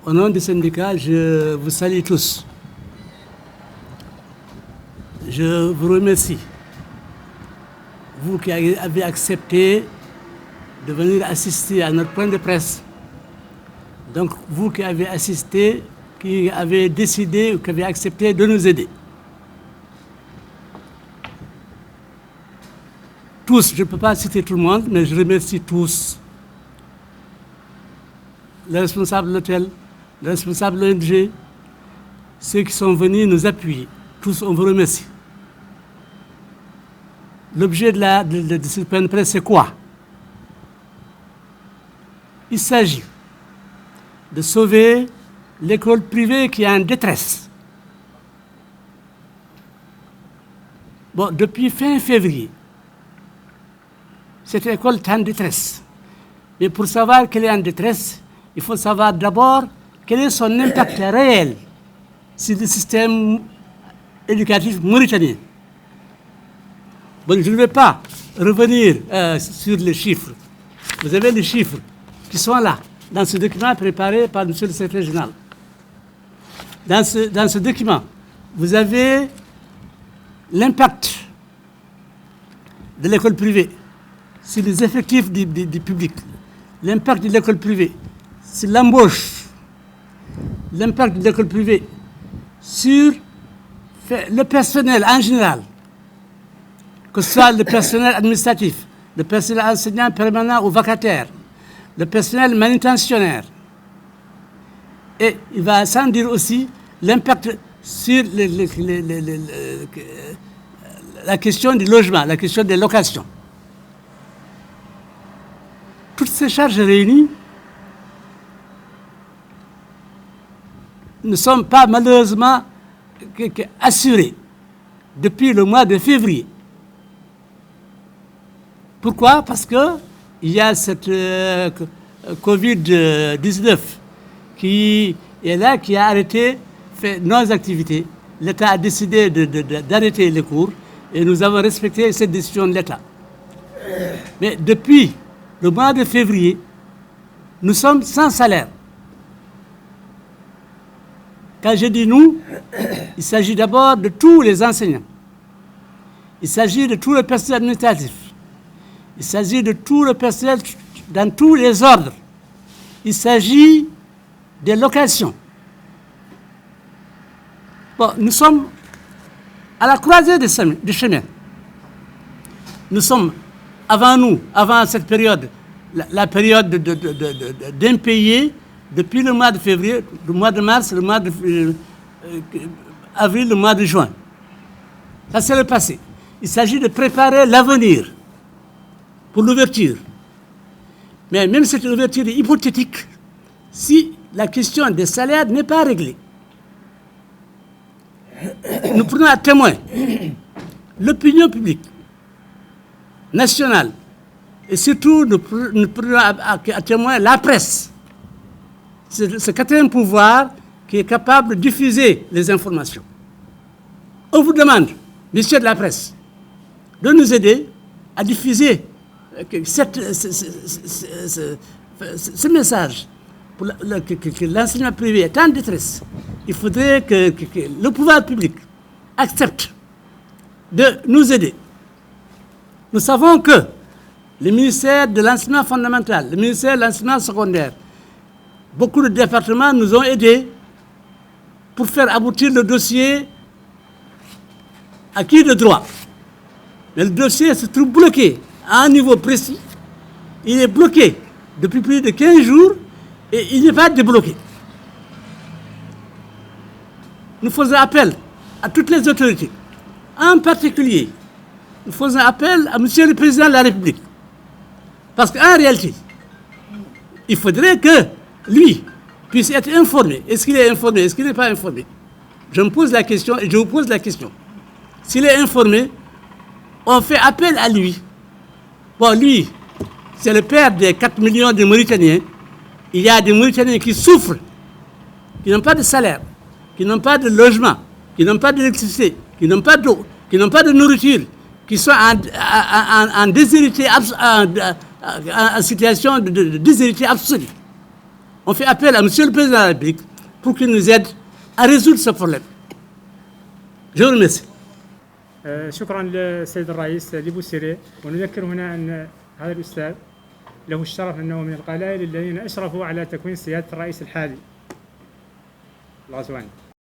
Au nom du syndicat, je vous salue tous. Je vous remercie. Vous qui avez accepté de venir assister à notre point de presse. Donc, vous qui avez assisté, qui avez décidé ou qui avez accepté de nous aider. Tous, je ne peux pas citer tout le monde, mais je remercie tous. Les responsables de l'hôtel, les responsables de l'ONG, ceux qui sont venus nous appuyer. Tous, on vous remercie. L'objet de ce point de presse, c'est quoi? Il s'agit de sauver l'école privée qui est en détresse. Bon, depuis fin février, cette école est en détresse. Mais pour savoir qu'elle est en détresse, il faut savoir d'abord quel est son impact réel sur le système éducatif mauritanien. Bon, je ne vais pas revenir sur les chiffres. Vous avez les chiffres qui sont là, dans ce document préparé par M. le secrétaire général. Dans ce document, vous avez l'impact de l'école privée sur les effectifs du public, l'impact de l'école privée sur l'embauche, l'impact de l'école privée sur le personnel en général, que ce soit le personnel administratif, le personnel enseignant permanent ou vacataire, le personnel manutentionnaire. Et il va sans dire aussi l'impact sur la question du logement, la question des locations. Toutes ces charges réunies ne sont pas malheureusement assurées depuis le mois de février. Pourquoi? Parce qu'il y a cette Covid-19 qui est là, qui a arrêté nos activités. L'État a décidé d'arrêter les cours et nous avons respecté cette décision de l'État. Mais depuis le mois de février, nous sommes sans salaire. Quand je dis nous, il s'agit d'abord de tous les enseignants. Il s'agit de tout le personnel administratif. Il s'agit de tout le personnel dans tous les ordres. Il s'agit des locations. Bon, nous sommes à la croisée des chemins. Nous sommes, avant cette période, la période d'impayés, depuis le mois de février, le mois de mars, le mois de avril, le mois de juin. Ça, c'est le passé. Il s'agit de préparer l'avenir pour l'ouverture. Mais même cette ouverture est hypothétique si la question des salaires n'est pas réglée. Nous prenons à témoin l'opinion publique nationale et surtout nous prenons à témoin la presse. C'est ce quatrième pouvoir qui est capable de diffuser les informations. On vous demande, messieurs de la presse, de nous aider à diffuser ce message pour que l'enseignement privé est en détresse. Il faudrait que le pouvoir public accepte de nous aider. Nous savons que le ministère de l'enseignement fondamental, le ministère de l'enseignement secondaire, beaucoup de départements nous ont aidés pour faire aboutir le dossier acquis de droit. Mais le dossier se trouve bloqué à un niveau précis. Il est bloqué depuis plus de 15 jours et il n'est pas débloqué. Nous faisons appel à toutes les autorités. En particulier, nous faisons appel à M. le Président de la République. Parce qu'en réalité, il faudrait que lui puisse être informé. Est-ce qu'il est informé? Est-ce qu'il n'est pas informé? Je me pose la question et je vous pose la question. S'il est informé, on fait appel à lui. Bon, lui, c'est le père des 4 millions de Mauritaniens. Il y a des Mauritaniens qui souffrent, qui n'ont pas de salaire, qui n'ont pas de logement, qui n'ont pas d'électricité, qui n'ont pas d'eau, qui n'ont pas de nourriture, qui sont en situation de déshérité absolue. On fait appel à M. le Président de la République pour qu'il nous aide à résoudre ce problème. Je vous remercie. شكرا للسيد الرئيس لبوسيري، ونذكر هنا أن هذا الأستاذ له الشرف أنه من القلائل الذين أشرفوا على تكوين سيادة الرئيس الحالي الغزواني.